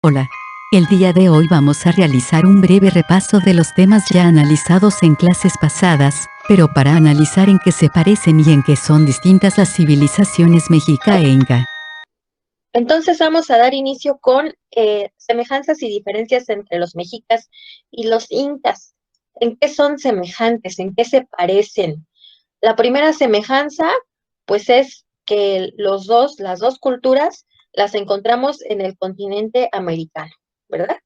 Hola. El día de hoy vamos a realizar un breve repaso de los temas ya analizados en clases pasadas, pero para analizar en qué se parecen y en qué son distintas las civilizaciones mexica e inca. Entonces vamos a dar inicio con semejanzas y diferencias entre los mexicas y los incas. ¿En qué son semejantes? ¿En qué se parecen? La primera semejanza, pues es que las dos culturas las encontramos en el continente americano, ¿verdad?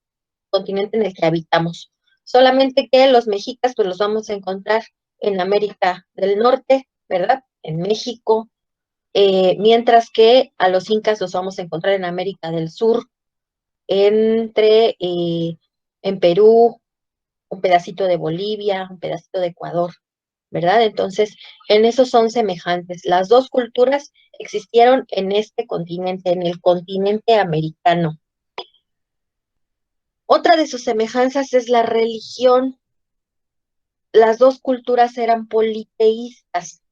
Continente en el que habitamos. Solamente que los mexicas, pues los vamos a encontrar en América del Norte, ¿verdad? En México, mientras que a los incas los vamos a encontrar en América del Sur, entre en Perú, un pedacito de Bolivia, un pedacito de Ecuador, ¿verdad? Entonces, en eso son semejantes. Las dos culturas existieron en este continente, en el continente americano. Otra de sus semejanzas es la religión. Las dos culturas eran politeístas.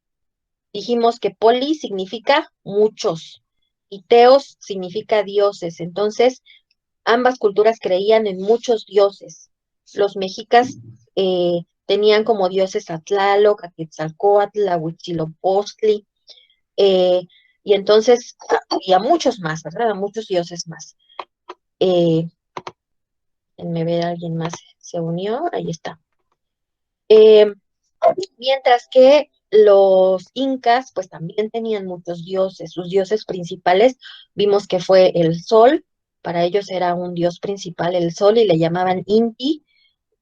Dijimos que poli significa muchos y teos significa dioses. Entonces, ambas culturas creían en muchos dioses. Los mexicas tenían como dioses a Tlaloc, a Quetzalcóatl, a Huitzilopochtli, eh, y entonces había muchos más, ¿verdad? A muchos dioses más. Eh, Déjenme ver, alguien más se unió, ahí está. Eh, Mientras que los incas, pues también tenían muchos dioses. Sus dioses principales, vimos que fue el sol, para ellos era un dios principal el sol y le llamaban Inti.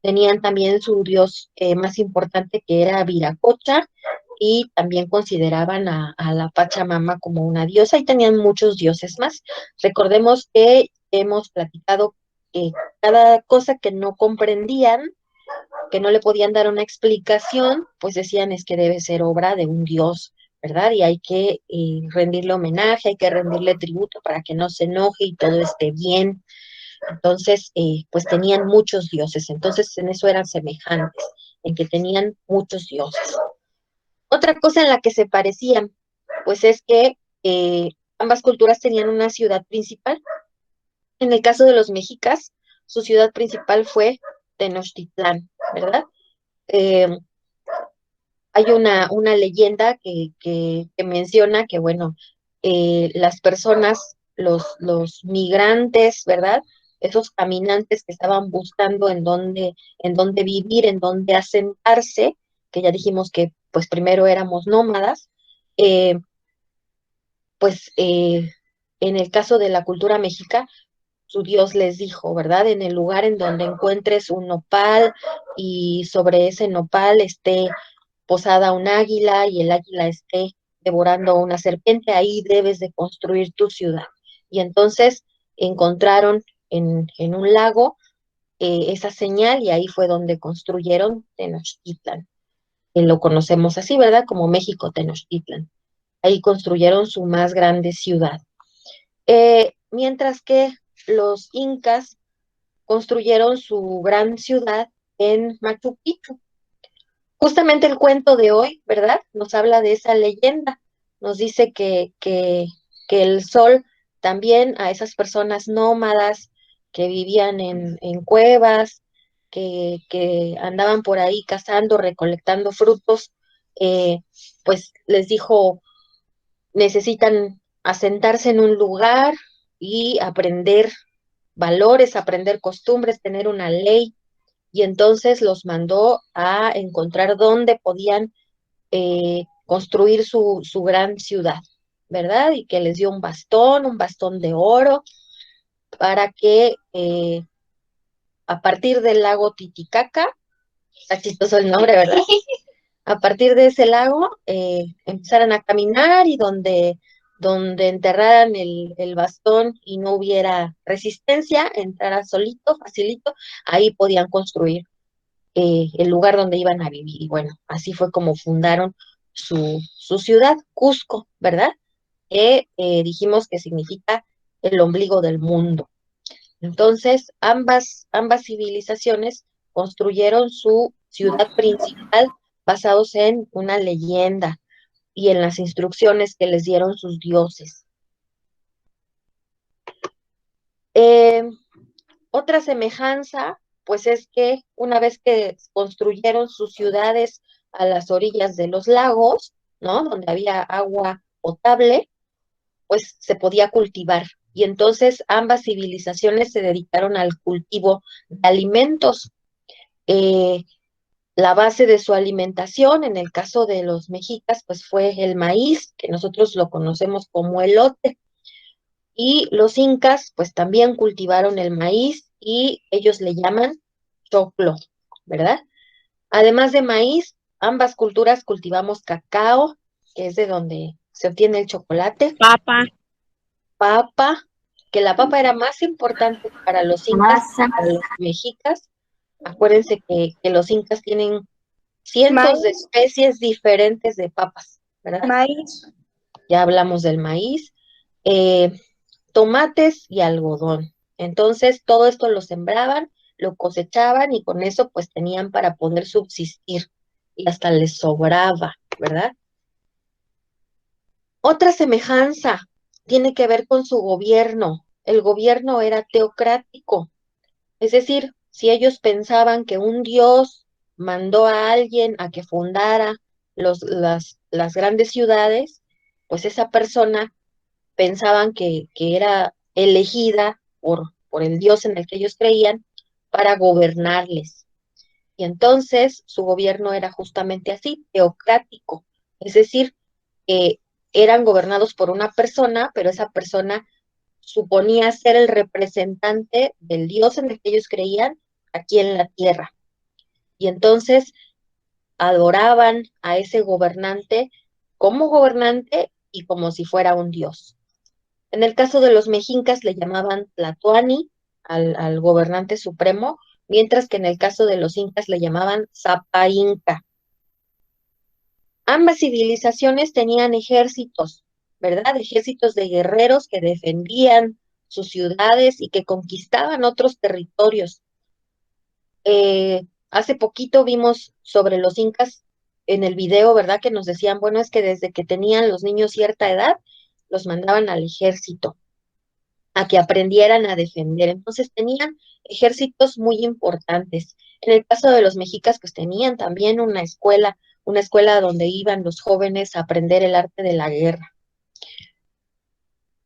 Tenían también su dios más importante que era Viracocha y también consideraban a la Pachamama como una diosa y tenían muchos dioses más. Recordemos que hemos platicado que cada cosa que no comprendían, que no le podían dar una explicación, pues decían es que debe ser obra de un dios, ¿verdad? Y hay que rendirle homenaje, hay que rendirle tributo para que no se enoje y todo esté bien. Entonces, pues tenían muchos dioses, entonces en eso eran semejantes, en que tenían muchos dioses. Otra cosa en la que se parecían, pues es que ambas culturas tenían una ciudad principal. En el caso de los mexicas, su ciudad principal fue Tenochtitlán, ¿verdad? Eh, Hay una leyenda que menciona que, bueno, las personas, los migrantes, ¿verdad? Esos caminantes que estaban buscando en dónde vivir, en dónde asentarse, que ya dijimos que pues primero éramos nómadas, eh, pues en el caso de la cultura mexica, su Dios les dijo, ¿verdad? En el lugar en donde encuentres un nopal y sobre ese nopal esté posada un águila y el águila esté devorando una serpiente, ahí debes de construir tu ciudad. Y entonces encontraron en un lago esa señal y ahí fue donde construyeron Tenochtitlan. Lo conocemos así, ¿verdad? Como México Tenochtitlan. Ahí construyeron su más grande ciudad. Mientras que los incas construyeron su gran ciudad en Machu Picchu. Justamente el cuento de hoy, ¿verdad? Nos habla de esa leyenda. Nos dice que el sol también a esas personas nómadas que vivían en cuevas, que andaban por ahí cazando, recolectando frutos, eh, pues les dijo, necesitan asentarse en un lugar y aprender valores, aprender costumbres, tener una ley, y entonces los mandó a encontrar dónde podían construir su gran ciudad, ¿verdad? Y que les dio un bastón de oro, para que a partir del lago Titicaca, está chistoso el nombre, ¿verdad? A partir de ese lago empezaran a caminar y donde enterraran el bastón y no hubiera resistencia, entrara solito, facilito, ahí podían construir el lugar donde iban a vivir. Y bueno, así fue como fundaron su ciudad, Cusco, ¿verdad? Que dijimos que significa el ombligo del mundo. Entonces, ambas civilizaciones construyeron su ciudad principal basados en una leyenda y en las instrucciones que les dieron sus dioses. Eh, Otra semejanza, pues es que una vez que construyeron sus ciudades a las orillas de los lagos, ¿no? Donde había agua potable, pues se podía cultivar. Y entonces ambas civilizaciones se dedicaron al cultivo de alimentos. Eh, la base de su alimentación, en el caso de los mexicas, pues fue el maíz, que nosotros lo conocemos como elote. Y los incas, pues también cultivaron el maíz y ellos le llaman choclo, ¿verdad? Además de maíz, ambas culturas cultivamos cacao, que es de donde se obtiene el chocolate, Papa, papa, que la papa era más importante para los incas que Masa, para los mexicas. Acuérdense que los incas tienen cientos de maíz, especies diferentes de papas, ¿verdad? maíz, Ya hablamos del maíz, eh, tomates y algodón. Entonces, todo esto lo sembraban, lo cosechaban y con eso pues tenían para poder subsistir y hasta les sobraba, ¿verdad? Otra semejanza tiene que ver con su gobierno. El gobierno era teocrático, es decir, si ellos pensaban que un dios mandó a alguien a que fundara las grandes ciudades, pues esa persona pensaban que era elegida por el dios en el que ellos creían para gobernarles. Y entonces su gobierno era justamente así, teocrático, es decir, que eran gobernados por una persona, pero esa persona suponía ser el representante del Dios en el que ellos creían aquí en la tierra. Y entonces adoraban a ese gobernante como gobernante y como si fuera un Dios. En el caso de los mexicas le llamaban Tlatoani al gobernante supremo, mientras que en el caso de los incas le llamaban Zapa Inca. Ambas civilizaciones tenían ejércitos, ¿verdad? Ejércitos de guerreros que defendían sus ciudades y que conquistaban otros territorios. Hace poquito vimos sobre los incas en el video, ¿verdad? Que nos decían, bueno, es que desde que tenían los niños cierta edad, los mandaban al ejército a que aprendieran a defender. Entonces tenían ejércitos muy importantes. En el caso de los mexicas, pues tenían también una escuela donde iban los jóvenes a aprender el arte de la guerra.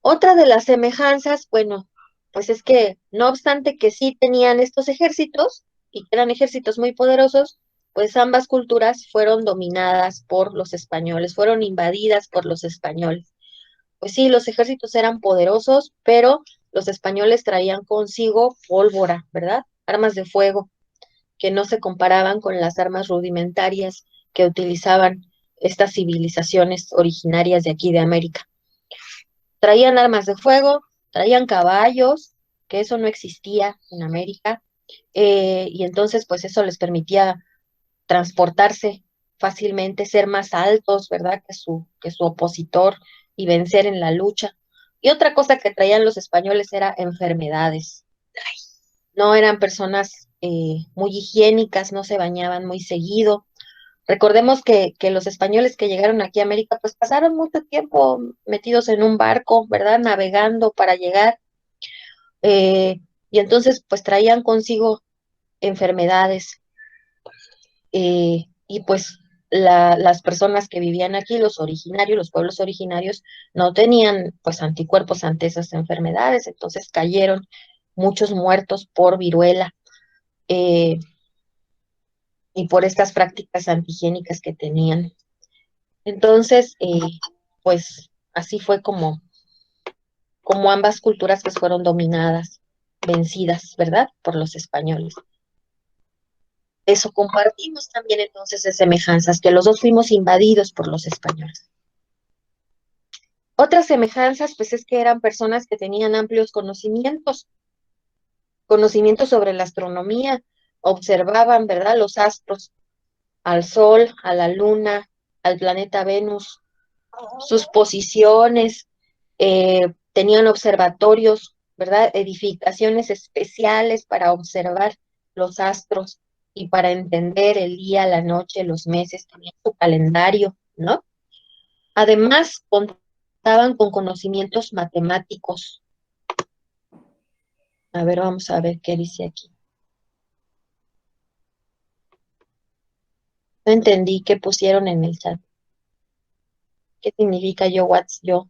Otra de las semejanzas, bueno, pues es que no obstante que sí tenían estos ejércitos y que eran ejércitos muy poderosos, pues ambas culturas fueron dominadas por los españoles, fueron invadidas por los españoles. Pues sí, los ejércitos eran poderosos, pero los españoles traían consigo pólvora, ¿verdad? Armas de fuego que no se comparaban con las armas rudimentarias que utilizaban estas civilizaciones originarias de aquí de América. Traían armas de fuego, traían caballos, que eso no existía en América, y entonces pues eso les permitía transportarse fácilmente, ser más altos, ¿verdad? Que su opositor y vencer en la lucha. Y otra cosa que traían los españoles era enfermedades. No eran personas muy higiénicas, no se bañaban muy seguido. Recordemos que los españoles que llegaron aquí a América, pues pasaron mucho tiempo metidos en un barco, ¿verdad? Navegando para llegar. Y entonces, pues traían consigo enfermedades. Y pues las personas que vivían aquí, los originarios, los pueblos originarios, no tenían pues anticuerpos ante esas enfermedades, entonces cayeron muchos muertos por viruela eh, y por estas prácticas antihigiénicas que tenían. Entonces, pues así fue como ambas culturas pues fueron dominadas, vencidas, ¿verdad? Por los españoles. Eso compartimos también entonces de semejanzas, que los dos fuimos invadidos por los españoles. Otras semejanzas, pues es que eran personas que tenían amplios conocimientos sobre la astronomía, observaban, ¿verdad?, los astros, al Sol, a la Luna, al planeta Venus, sus posiciones, tenían observatorios, ¿verdad?, edificaciones especiales para observar los astros y para entender el día, la noche, los meses, tenían su calendario, ¿no? Además, contaban con conocimientos matemáticos. A ver, vamos a ver qué dice aquí. No entendí qué pusieron en el chat. ¿Qué significa yo, what's yo?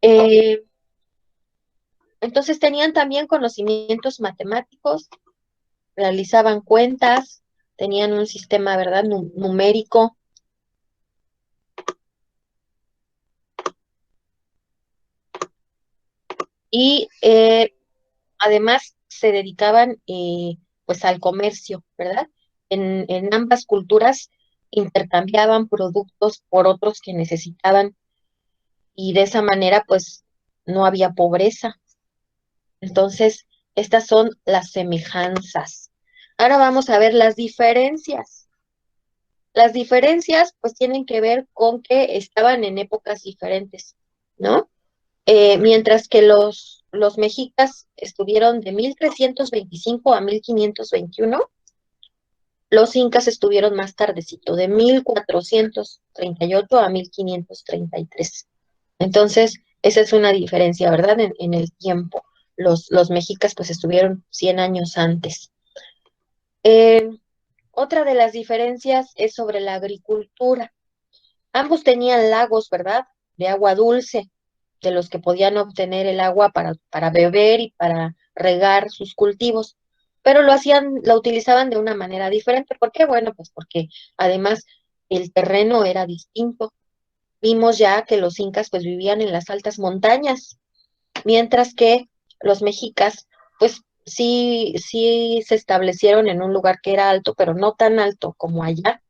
Eh, entonces tenían también conocimientos matemáticos, realizaban cuentas, tenían un sistema, ¿verdad?, numérico y además se dedicaban pues al comercio, ¿verdad? En ambas culturas intercambiaban productos por otros que necesitaban y de esa manera pues no había pobreza. Entonces, estas son las semejanzas. Ahora vamos a ver las diferencias. Las diferencias pues tienen que ver con que estaban en épocas diferentes, ¿no? Mientras que los mexicas estuvieron de 1325 a 1521, los incas estuvieron más tardecito, de 1438 a 1533. Entonces, esa es una diferencia, ¿verdad? En el tiempo. Los mexicas pues estuvieron 100 años antes. Eh, Otra de las diferencias es sobre la agricultura. Ambos tenían lagos, ¿verdad? De agua dulce, de los que podían obtener el agua para beber y para regar sus cultivos, pero lo utilizaban de una manera diferente. ¿Por qué? Bueno, pues porque además el terreno era distinto. Vimos ya que los incas pues vivían en las altas montañas, mientras que los mexicas pues sí se establecieron en un lugar que era alto, pero no tan alto como allá.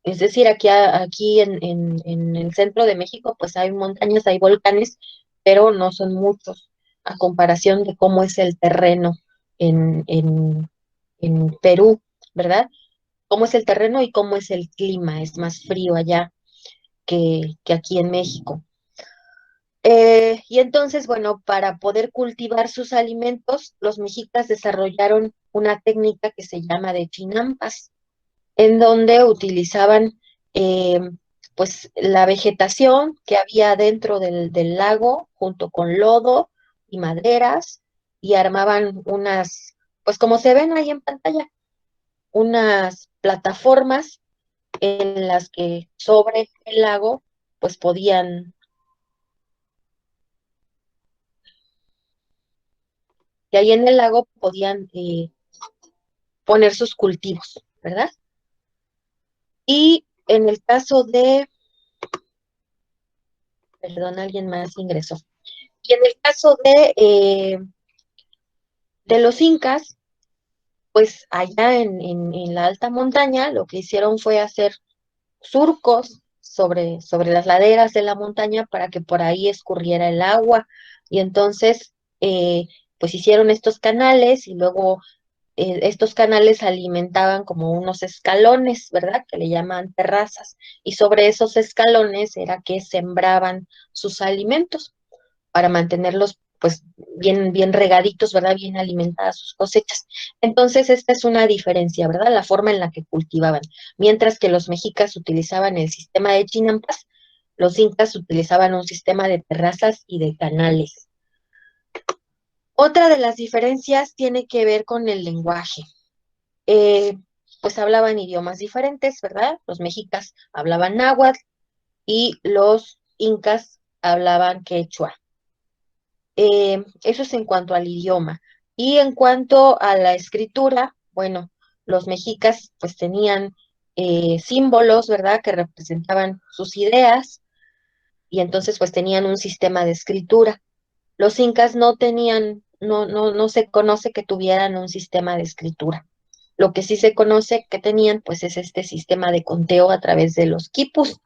Es decir, aquí en el centro de México, pues hay montañas, hay volcanes, pero no son muchos a comparación de cómo es el terreno en, en, en Perú, ¿verdad? Cómo es el terreno y cómo es el clima, es más frío allá que aquí en México. Y entonces, bueno, para poder cultivar sus alimentos, los mexicas desarrollaron una técnica que se llama de chinampas en donde utilizaban eh, pues la vegetación que había dentro del lago junto con lodo y maderas y armaban unas, pues como se ven ahí en pantalla, unas plataformas en las que sobre el lago pues podían, y ahí en el lago podían poner sus cultivos, ¿verdad? Y en el caso perdón, alguien más ingresó. Y en el caso de los incas, pues allá en la alta montaña lo que hicieron fue hacer surcos sobre las laderas de la montaña para que por ahí escurriera el agua. Y entonces, pues hicieron estos canales y luego estos canales alimentaban como unos escalones, ¿verdad? Que le llaman terrazas. Y sobre esos escalones era que sembraban sus alimentos para mantenerlos pues bien regaditos, ¿verdad? Bien alimentadas sus cosechas. Entonces, esta es una diferencia, ¿verdad? La forma en la que cultivaban. Mientras que los mexicas utilizaban el sistema de chinampas, los incas utilizaban un sistema de terrazas y de canales. Otra de las diferencias tiene que ver con el lenguaje. Eh, pues hablaban idiomas diferentes, ¿verdad? Los mexicas hablaban náhuatl y los incas hablaban quechua. Eso es en cuanto al idioma. Y en cuanto a la escritura, bueno, los mexicas pues tenían símbolos, ¿verdad?, que representaban sus ideas y entonces pues tenían un sistema de escritura. Los incas no tenían, no se conoce que tuvieran un sistema de escritura. Lo que sí se conoce que tenían pues es este sistema de conteo a través de los quipus,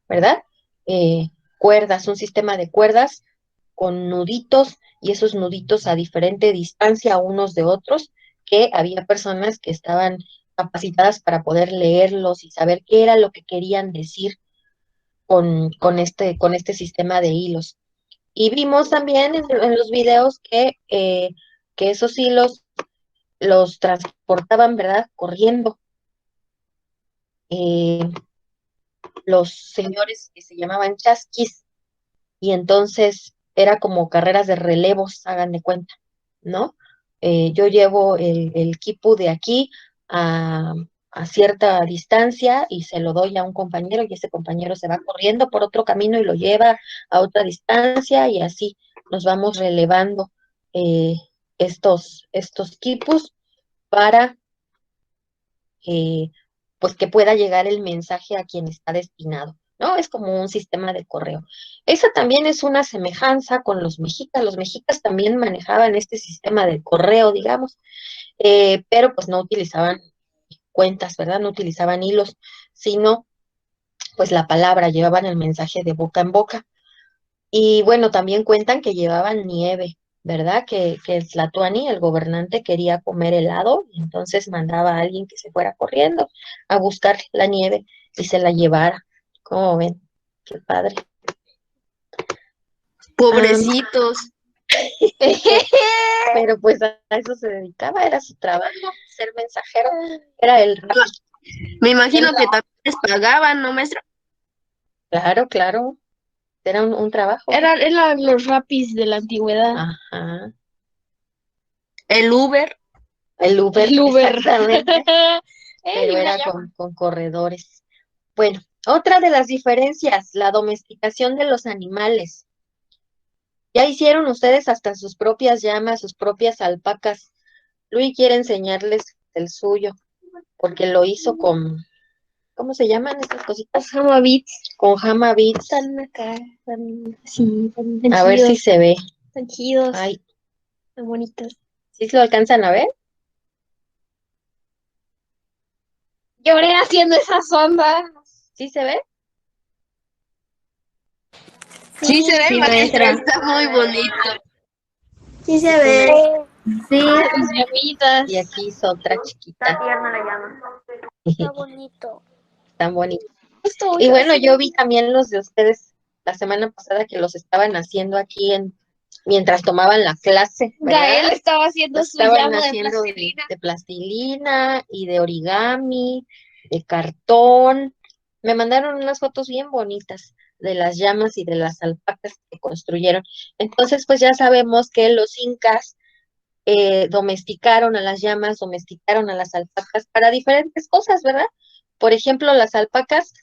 ¿verdad? Eh, Cuerdas, un sistema de cuerdas con nuditos y esos nuditos a diferente distancia unos de otros, que había personas que estaban capacitadas para poder leerlos y saber qué era lo que querían decir con este sistema de hilos. Y vimos también en los videos que esos hilos los transportaban, ¿verdad? Corriendo. Eh, los señores que se llamaban chasquis, y entonces era como carreras de relevos, hagan de cuenta, ¿no? Yo llevo el quipu de aquí a, a cierta distancia y se lo doy a un compañero y ese compañero se va corriendo por otro camino y lo lleva a otra distancia y así nos vamos relevando eh, estos quipus para eh, pues que pueda llegar el mensaje a quien está destinado, ¿no? Es como un sistema de correo. Esa también es una semejanza con los mexicas. Los mexicas también manejaban este sistema de correo, digamos, pero pues no utilizaban cuentas, ¿verdad? No utilizaban hilos, sino pues la palabra, llevaban el mensaje de boca en boca. Y bueno, también cuentan que llevaban nieve, ¿verdad? Que el Tlatoani, el gobernante, quería comer helado, y entonces mandaba a alguien que se fuera corriendo a buscar la nieve y se la llevara. ¿Cómo ven? Qué padre. Pobrecitos. Pero pues a eso se dedicaba, era su trabajo, ser mensajero, era el rap. Me imagino que también les pagaban, ¿no, maestra? Claro, claro, era un trabajo. Eran los rapis de la antigüedad. Ajá, El Uber. el Uber, El Uber. exactamente. Pero Y una era llama. con corredores. Bueno, otra de las diferencias, la domesticación de los animales. Ya hicieron ustedes hasta sus propias llamas, sus propias alpacas. Luis quiere enseñarles el suyo, porque lo hizo con, ¿cómo se llaman estas cositas? Jama Beats. Con Hama Beats. Están acá, están así, tan A ver si chidos, se ve. tan chidos, Ay, tan bonitos. ¿sí lo alcanzan a ver? Lloré haciendo esas ondas. ¿Sí se ve? Sí se ve, Sí, maestra, maestra. está muy bonito. Sí se ve. Sí. Sus llamitas. Y aquí hizo otra chiquita. tierna la llama. Está bonito. Tan bonita. Esto, Y bueno, yo vi también los de ustedes la semana pasada que los estaban haciendo aquí mientras tomaban la clase, ¿verdad? Gael estaba haciendo Los su estaban llama de haciendo plastilina. de plastilina y de origami, de cartón. Me mandaron unas fotos bien bonitas de las llamas y de las alpacas que construyeron. Entonces, pues ya sabemos que los incas domesticaron a las llamas, domesticaron a las alpacas para diferentes cosas, ¿verdad? Por ejemplo, las alpacas,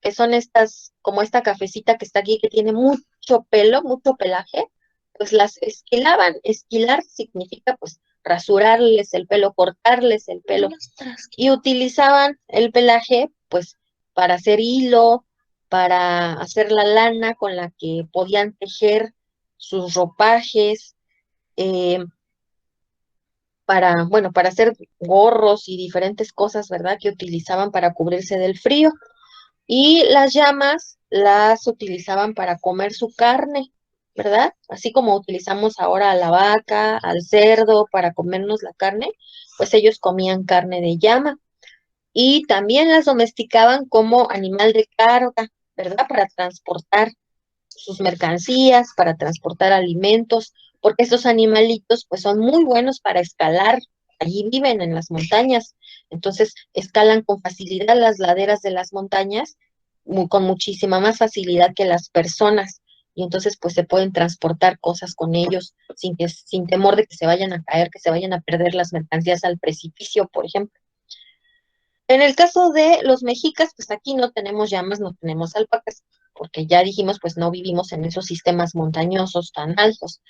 que son estas, como esta cafecita que está aquí, que tiene mucho pelo, mucho pelaje, pues las esquilaban. Esquilar significa pues rasurarles el pelo, cortarles el pelo, y utilizaban el pelaje pues para hacer hilo, para hacer la lana con la que podían tejer sus ropajes, eh, para, bueno, para hacer gorros y diferentes cosas, ¿verdad? Que utilizaban para cubrirse del frío. Y las llamas las utilizaban para comer su carne, ¿verdad? Así como utilizamos ahora a la vaca, al cerdo para comernos la carne, pues ellos comían carne de llama. Y también las domesticaban como animal de carga, ¿verdad? Para transportar sus mercancías, para transportar alimentos, porque estos animalitos pues son muy buenos para escalar. Allí viven en las montañas, entonces escalan con facilidad las laderas de las montañas, con muchísima más facilidad que las personas, y entonces pues se pueden transportar cosas con ellos sin temor de que se vayan a caer, que se vayan a perder las mercancías al precipicio, por ejemplo. En el caso de los mexicas, pues aquí no tenemos llamas, no tenemos alpacas, porque ya dijimos, pues no vivimos en esos sistemas montañosos tan altos,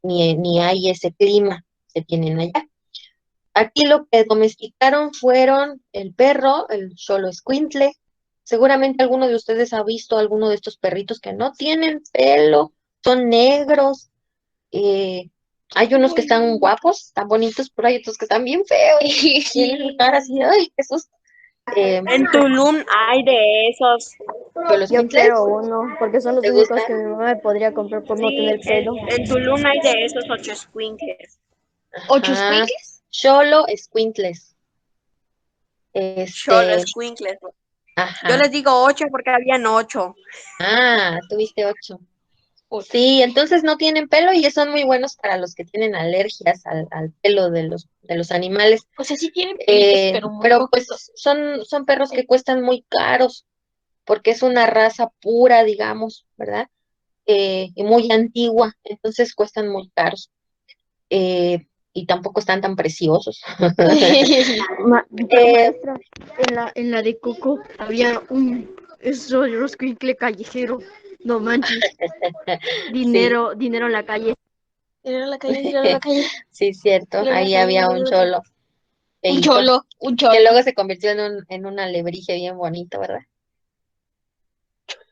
ni hay ese clima que tienen allá. Aquí lo que domesticaron fueron el perro, el xoloescuintle. Seguramente alguno de ustedes ha visto alguno de estos perritos que no tienen pelo, son negros. eh, Hay unos que están guapos, están bonitos, pero hay otros que están bien feos. Tienen cara así, ay, qué susto. En Tulum hay de esos. Yo Yo quiero uno, porque son los ¿Te únicos gustan? que mi mamá me podría comprar por no Sí, tener pelo. en Tulum hay de esos ocho squinkles. ¿Ocho Ajá. squinkles? Xolo escuintles. Solo Este, squinkles. Yo ajá. les digo 8 porque habían 8. Ah, tuviste 8. Sí, entonces no tienen pelo y son muy buenos para los que tienen alergias al pelo de los animales. O sea, sí tienen pelitos, pero muy Pero poquitos. pues son perros que cuestan muy caros porque es una raza pura, digamos, ¿verdad? y muy antigua, entonces cuestan muy caros. Y tampoco están tan preciosos. Maestra, en la de Coco había un escuincle callejero. No manches, Sí, dinero en la calle. Dinero en la calle, dinero en la calle, sí, cierto. dinero en la Ahí calle, había dinero un en la calle. cholo Un feíto, cholo, un que cholo. luego se convirtió en un alebrije bien bonito, ¿verdad?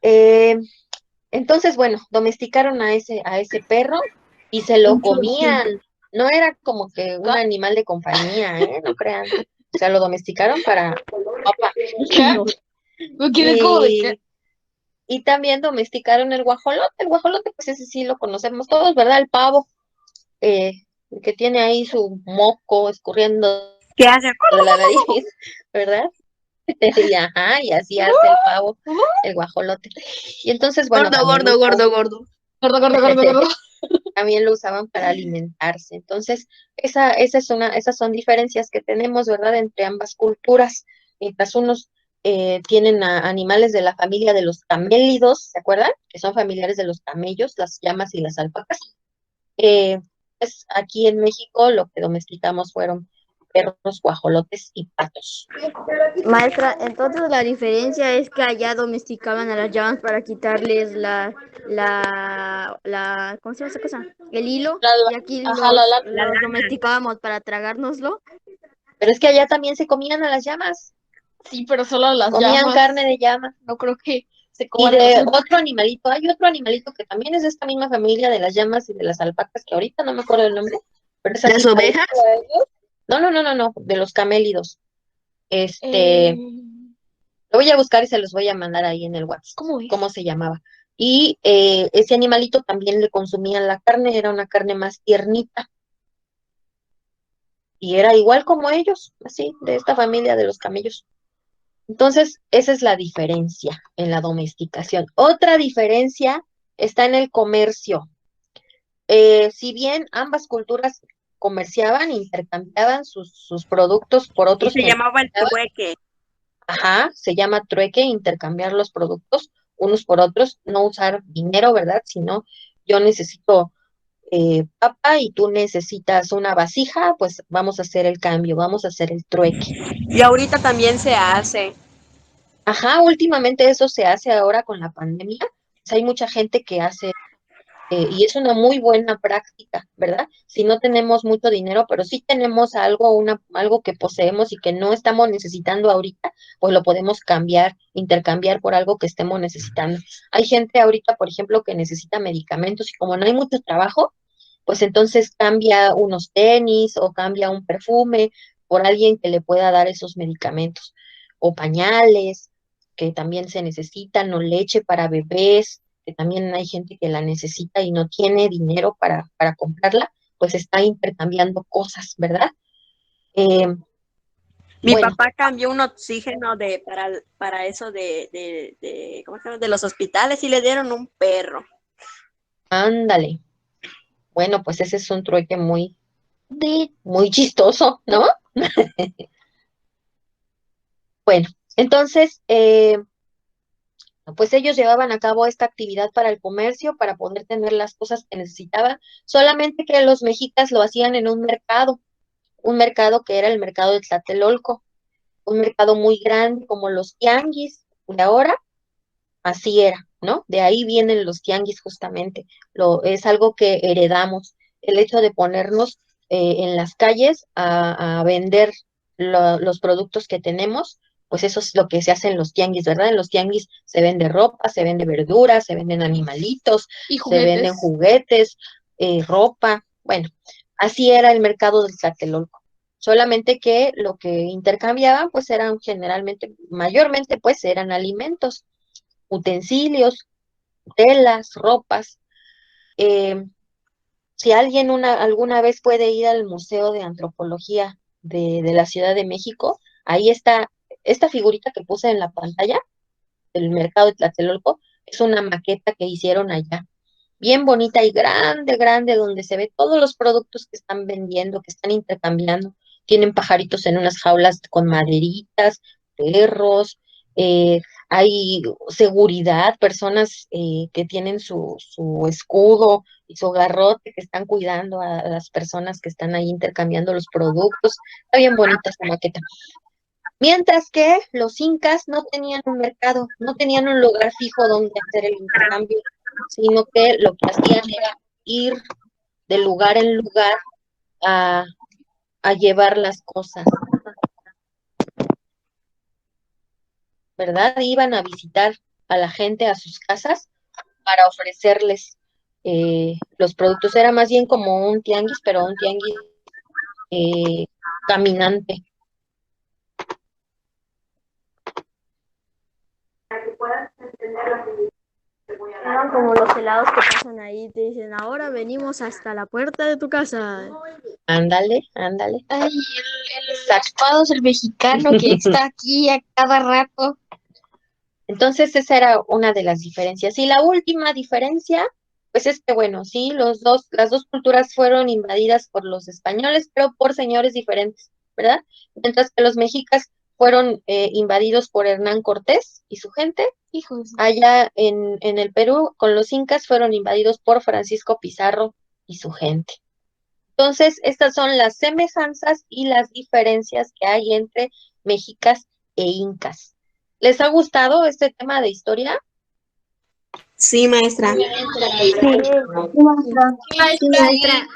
Eh, entonces, bueno, domesticaron a ese perro y se lo Un chulo comían. siempre. No era como que un animal de compañía, ¿eh? No crean. O sea, lo domesticaron para papá. ¿Qué? Me quedé como de que. Y también domesticaron el guajolote. El guajolote, pues ese sí lo conocemos todos, ¿verdad? El pavo, eh, que tiene ahí su moco escurriendo ¿Qué hace? de la nariz, ¿verdad? Y ajá, y así hace el pavo, el guajolote. Y entonces, bueno, Gordo, también gordo, gordo, gordo. Gordo, gordo, gordo, gordo. también lo usaban para alimentarse. Entonces, esas son diferencias que tenemos, ¿verdad?, entre ambas culturas. Mientras unos tienen animales de la familia de los camélidos, ¿se acuerdan? Que son familiares de los camellos, las llamas y las alpacas. Pues aquí en México lo que domesticamos fueron perros, guajolotes y patos. Maestra, entonces la diferencia es que allá domesticaban a las llamas para quitarles ¿cómo se llama esa cosa? El hilo, y aquí Ajá, la lana. los domesticábamos para tragárnoslo. Pero es que allá también se comían a las llamas, Sí, pero solo las comían llamas. carne de llama. No creo que se Y coman a los de alpacas. otro animalito, hay otro animalito que también es de esta misma familia de las llamas y de las alpacas, que ahorita no me acuerdo el nombre, pero es así ¿Las ovejas? parecido a ellos. No, no, no, no, no, de los camélidos. Eh, Lo voy a buscar y se los voy a mandar ahí en el WhatsApp, ¿Cómo es? cómo se llamaba. Y ese animalito también le consumían la carne, era una carne más tiernita y era igual como ellos, así, de esta familia de los camellos. Entonces, esa es la diferencia en la domesticación. Otra diferencia está en el comercio. Si bien ambas culturas comerciaban, intercambiaban sus productos por Y otros se que llamaba el necesitaban, trueque. ajá, se llama trueque, intercambiar los productos unos por otros, no usar dinero, ¿verdad? Sino yo necesito papa y tú necesitas una vasija, pues vamos a hacer el cambio, vamos a hacer el trueque. Y ahorita también se hace. Ajá, últimamente eso se hace ahora con la pandemia. Pues hay mucha gente que hace, y es una muy buena práctica, ¿verdad? Si no tenemos mucho dinero, pero sí tenemos algo que poseemos y que no estamos necesitando ahorita, pues lo podemos cambiar, intercambiar por algo que estemos necesitando. Hay gente ahorita, por ejemplo, que necesita medicamentos y como no hay mucho trabajo, pues entonces cambia unos tenis o cambia un perfume por alguien que le pueda dar esos medicamentos o pañales que también se necesitan o leche para bebés, que también hay gente que la necesita y no tiene dinero para comprarla, pues está intercambiando cosas, ¿verdad? Eh, Mi bueno, papá cambió un oxígeno para eso ¿cómo se llama? De los hospitales y le dieron un perro. ándale. Bueno, pues ese es un trueque muy chistoso, ¿no? Bueno, entonces, pues ellos llevaban a cabo esta actividad para el comercio, para poder tener las cosas que necesitaban, solamente que los mexicas lo hacían en un mercado que era el mercado de Tlatelolco, un mercado muy grande como los tianguis de ahora, así era, ¿no? De ahí vienen los tianguis justamente, es algo que heredamos, el hecho de ponernos en las calles a vender los productos que tenemos, pues eso es lo que se hace en los tianguis, ¿verdad? En los tianguis se vende ropa, se vende verduras, se venden animalitos, Y se venden juguetes. juguetes, ropa, bueno, así era el mercado del Tlatelolco. Solamente que lo que intercambiaban, pues eran generalmente, mayormente, pues eran alimentos, utensilios, telas, ropas. Eh, si alguien alguna vez puede ir al Museo de Antropología de la Ciudad de México, ahí está esta figurita que puse en la pantalla del mercado de Tlatelolco, es una maqueta que hicieron allá, bien bonita y grande, grande, donde se ve todos los productos que están vendiendo, que están intercambiando. Tienen pajaritos en unas jaulas con maderitas, perros, eh, hay seguridad, personas que tienen su escudo y su garrote que están cuidando a las personas que están ahí intercambiando los productos. Está bien bonita esta maqueta. Mientras que los incas no tenían un mercado, no tenían un lugar fijo donde hacer el intercambio, sino que lo que hacían era ir de lugar en lugar a llevar las cosas, ¿verdad? Iban a visitar a la gente a sus casas para ofrecerles los productos. Era más bien como un tianguis, pero un tianguis caminante. Eran como los helados que pasan ahí, te dicen, ahora venimos hasta la puerta de tu casa. Ándale, ándale. Ay, el zarpados, el mexicano que está aquí a cada rato. Entonces esa era una de las diferencias. Y la última diferencia, pues es que bueno, sí, las dos culturas fueron invadidas por los españoles, pero por señores diferentes, ¿verdad? Mientras que los mexicas fueron invadidos por Hernán Cortés y su gente. Hijos. Allá en el Perú, con los incas, fueron invadidos por Francisco Pizarro y su gente. Entonces, estas son las semejanzas y las diferencias que hay entre mexicas e incas. ¿Les ha gustado este tema de historia? Sí, maestra. Maestra.